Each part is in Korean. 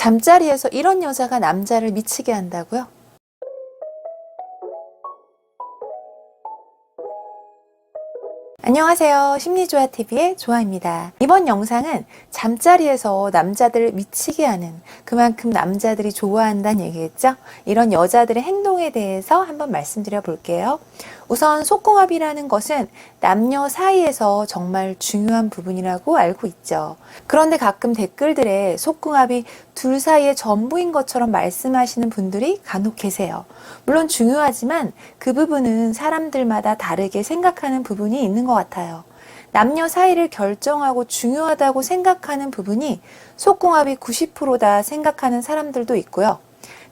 잠자리에서 이런 여자가 남자를 미치게 한다고요? 안녕하세요. 심리조아TV의 조아입니다. 이번 영상은 잠자리에서 남자들을 미치게 하는, 그만큼 남자들이 좋아한다는 얘기겠죠? 이런 여자들의 행동에 대해서 한번 말씀드려 볼게요. 우선 속궁합이라는 것은 남녀 사이에서 정말 중요한 부분이라고 알고 있죠. 그런데 가끔 댓글들에 속궁합이 둘 사이의 전부인 것처럼 말씀하시는 분들이 간혹 계세요. 물론 중요하지만 그 부분은 사람들마다 다르게 생각하는 부분이 있는 것 같아요. 남녀 사이를 결정하고 중요하다고 생각하는 부분이 속궁합이 90%다 생각하는 사람들도 있고요.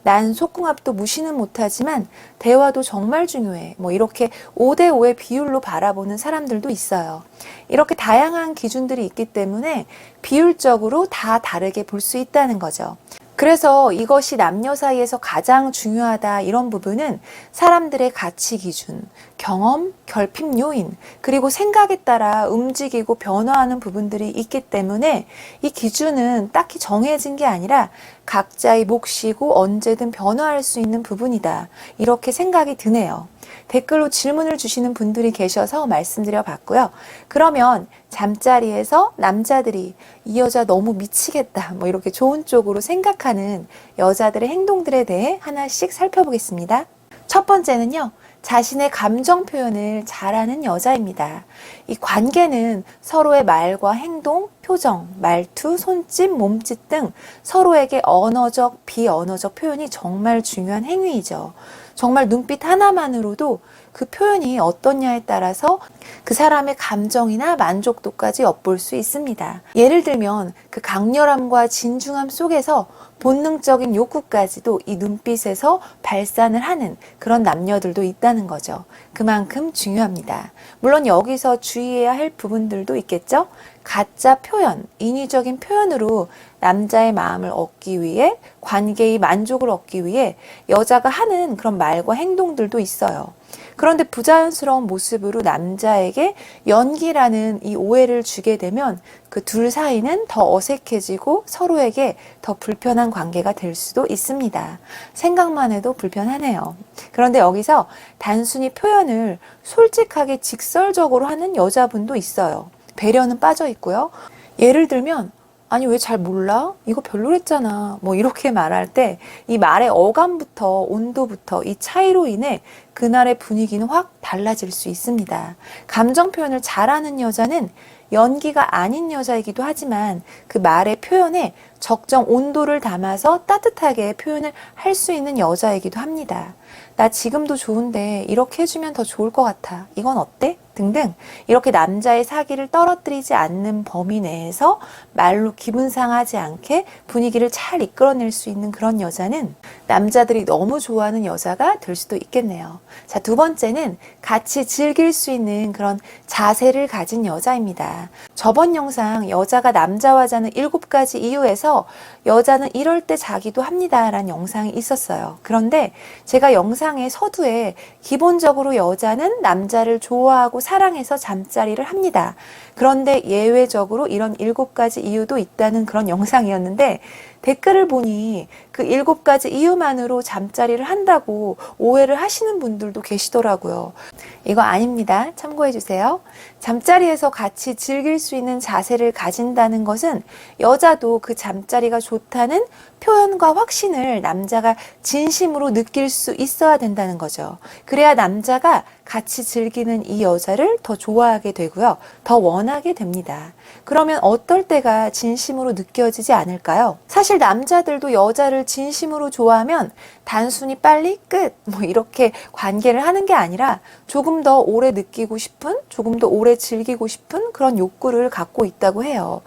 난 속궁합도 무시는 못하지만 대화도 정말 중요해. 이렇게 5대5의 비율로 바라보는 사람들도 있어요. 이렇게 다양한 기준들이 있기 때문에 비율적으로 다 다르게 볼 수 있다는 거죠. 그래서 이것이 남녀 사이에서 가장 중요하다, 이런 부분은 사람들의 가치 기준, 경험, 결핍 요인, 그리고 생각에 따라 움직이고 변화하는 부분들이 있기 때문에 이 기준은 딱히 정해진 게 아니라 각자의 몫이고 언제든 변화할 수 있는 부분이다, 이렇게 생각이 드네요. 댓글로 질문을 주시는 분들이 계셔서 말씀드려 봤고요. 그러면 잠자리에서 남자들이 이 여자 너무 미치겠다, 이렇게 좋은 쪽으로 생각하는 여자들의 행동들에 대해 하나씩 살펴보겠습니다. 첫 번째는요, 자신의 감정 표현을 잘하는 여자입니다. 이 관계는 서로의 말과 행동, 표정, 말투, 손짓, 몸짓 등 서로에게 언어적, 비언어적 표현이 정말 중요한 행위이죠. 정말 눈빛 하나만으로도 그 표현이 어떠냐에 따라서 그 사람의 감정이나 만족도까지 엿볼 수 있습니다. 예를 들면 그 강렬함과 진중함 속에서 본능적인 욕구까지도 이 눈빛에서 발산을 하는 그런 남녀들도 있다는 거죠. 그만큼 중요합니다. 물론 여기서 주의해야 할 부분들도 있겠죠? 가짜 표현, 인위적인 표현으로 남자의 마음을 얻기 위해, 관계의 만족을 얻기 위해 여자가 하는 그런 말과 행동들도 있어요. 그런데 부자연스러운 모습으로 남자에게 연기라는 이 오해를 주게 되면 그 둘 사이는 더 어색해지고 서로에게 더 불편한 관계가 될 수도 있습니다. 생각만 해도 불편하네요. 그런데 여기서 단순히 표현을 솔직하게 직설적으로 하는 여자분도 있어요. 배려는 빠져 있고요. 예를 들면, 아니 왜 잘 몰라? 이거 별로랬잖아. 이렇게 말할 때 이 말의 어감부터 온도부터 이 차이로 인해 그날의 분위기는 확 달라질 수 있습니다. 감정 표현을 잘하는 여자는 연기가 아닌 여자이기도 하지만 그 말의 표현에 적정 온도를 담아서 따뜻하게 표현을 할 수 있는 여자이기도 합니다. 나 지금도 좋은데 이렇게 해주면 더 좋을 것 같아. 이건 어때? 등등 이렇게 남자의 사기를 떨어뜨리지 않는 범위 내에서 말로 기분 상하지 않게 분위기를 잘 이끌어낼 수 있는 그런 여자는 남자들이 너무 좋아하는 여자가 될 수도 있겠네요. 자, 두 번째는 같이 즐길 수 있는 그런 자세를 가진 여자입니다. 저번 영상 여자가 남자와 자는 7가지 이유에서 여자는 이럴 때 자기도 합니다 라는 영상이 있었어요. 그런데 제가 영상의 서두에 기본적으로 여자는 남자를 좋아하고 사랑해서 잠자리를 합니다. 그런데 예외적으로 이런 7가지 이유도 있다는 그런 영상이었는데 댓글을 보니 그 7가지 이유만으로 잠자리를 한다고 오해를 하시는 분들도 계시더라고요. 이거 아닙니다. 참고해 주세요. 잠자리에서 같이 즐길 수 있는 자세를 가진다는 것은 여자도 그 잠자리가 좋다는 표현과 확신을 남자가 진심으로 느낄 수 있어야 된다는 거죠. 그래야 남자가 같이 즐기는 이 여자를 더 좋아하게 되고요. 더 원하게 됩니다. 그러면 어떨 때가 진심으로 느껴지지 않을까요? 사실 남자들도 여자를 진심으로 좋아하면 단순히 빨리 끝 이렇게 관계를 하는 게 아니라 조금 더 오래 느끼고 싶은, 조금 더 오래 즐기고 싶은 그런 욕구를 갖고 있다고 해요.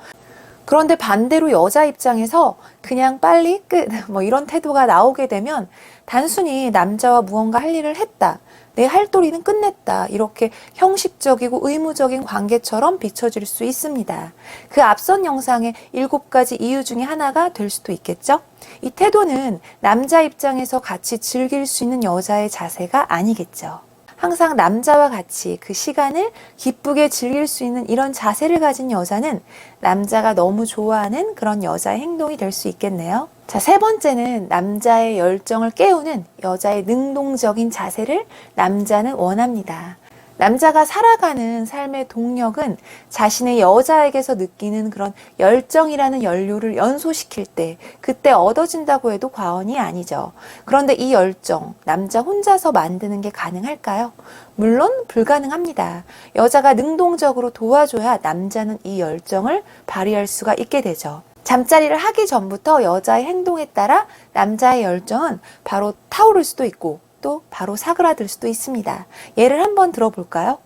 그런데 반대로 여자 입장에서 그냥 빨리 끝 이런 태도가 나오게 되면 단순히 남자와 무언가 할 일을 했다, 내 할 도리는 끝냈다, 이렇게 형식적이고 의무적인 관계처럼 비춰질 수 있습니다. 그 앞선 영상의 7가지 이유 중에 하나가 될 수도 있겠죠? 이 태도는 남자 입장에서 같이 즐길 수 있는 여자의 자세가 아니겠죠. 항상 남자와 같이 그 시간을 기쁘게 즐길 수 있는 이런 자세를 가진 여자는 남자가 너무 좋아하는 그런 여자의 행동이 될 수 있겠네요. 자, 세 번째는 남자의 열정을 깨우는 여자의 능동적인 자세를 남자는 원합니다. 남자가 살아가는 삶의 동력은 자신의 여자에게서 느끼는 그런 열정이라는 연료를 연소시킬 때 그때 얻어진다고 해도 과언이 아니죠. 그런데 이 열정, 남자 혼자서 만드는 게 가능할까요? 물론 불가능합니다. 여자가 능동적으로 도와줘야 남자는 이 열정을 발휘할 수가 있게 되죠. 잠자리를 하기 전부터 여자의 행동에 따라 남자의 열정은 바로 타오를 수도 있고 또 바로 사그라들 수도 있습니다. 예를 한번 들어볼까요?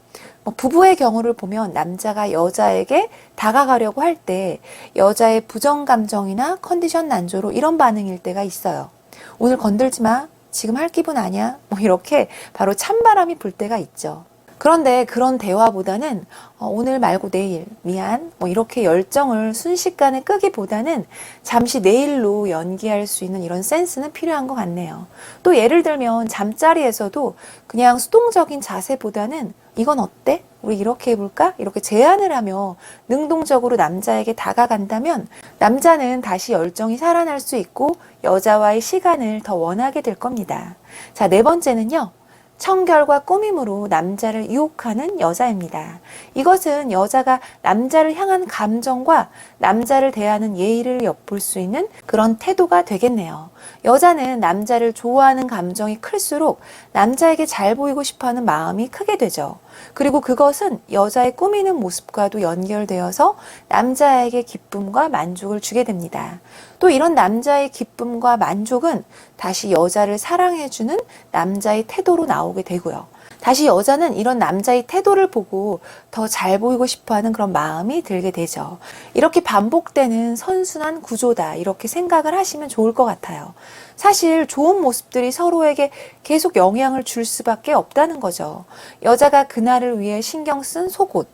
부부의 경우를 보면 남자가 여자에게 다가가려고 할 때 여자의 부정 감정이나 컨디션 난조로 이런 반응일 때가 있어요. 오늘 건들지 마. 지금 할 기분 아니야. 이렇게 바로 찬바람이 불 때가 있죠. 그런데 그런 대화보다는 오늘 말고 내일, 미안, 이렇게 열정을 순식간에 끄기보다는 잠시 내일로 연기할 수 있는 이런 센스는 필요한 것 같네요. 또 예를 들면 잠자리에서도 그냥 수동적인 자세보다는 이건 어때? 우리 이렇게 해볼까? 이렇게 제안을 하며 능동적으로 남자에게 다가간다면 남자는 다시 열정이 살아날 수 있고 여자와의 시간을 더 원하게 될 겁니다. 자, 네 번째는요. 청결과 꾸밈으로 남자를 유혹하는 여자입니다. 이것은 여자가 남자를 향한 감정과 남자를 대하는 예의를 엿볼 수 있는 그런 태도가 되겠네요. 여자는 남자를 좋아하는 감정이 클수록 남자에게 잘 보이고 싶어하는 마음이 크게 되죠. 그리고 그것은 여자의 꾸미는 모습과도 연결되어서 남자에게 기쁨과 만족을 주게 됩니다. 또 이런 남자의 기쁨과 만족은 다시 여자를 사랑해주는 남자의 태도로 나오게 되고요. 다시 여자는 이런 남자의 태도를 보고 더 잘 보이고 싶어하는 그런 마음이 들게 되죠. 이렇게 반복되는 선순환 구조다 이렇게 생각을 하시면 좋을 것 같아요. 사실 좋은 모습들이 서로에게 계속 영향을 줄 수밖에 없다는 거죠. 여자가 그날을 위해 신경 쓴 속옷,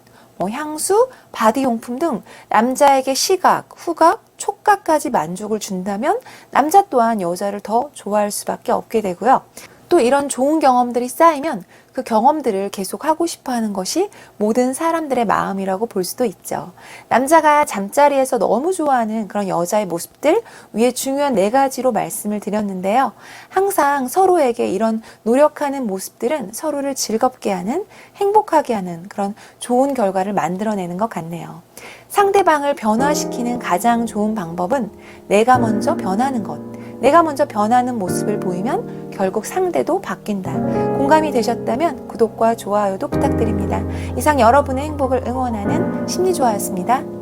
향수, 바디용품 등 남자에게 시각, 후각, 촉각까지 만족을 준다면 남자 또한 여자를 더 좋아할 수밖에 없게 되고요. 또 이런 좋은 경험들이 쌓이면 그 경험들을 계속 하고 싶어 하는 것이 모든 사람들의 마음이라고 볼 수도 있죠. 남자가 잠자리에서 너무 좋아하는 그런 여자의 모습들 위에 중요한 4가지로 말씀을 드렸는데요. 항상 서로에게 이런 노력하는 모습들은 서로를 즐겁게 하는, 행복하게 하는 그런 좋은 결과를 만들어내는 것 같네요. 상대방을 변화시키는 가장 좋은 방법은 내가 먼저 변하는 것. 내가 먼저 변하는 모습을 보이면 결국 상대도 바뀐다. 공감이 되셨다면 구독과 좋아요도 부탁드립니다. 이상 여러분의 행복을 응원하는 심리조화였습니다.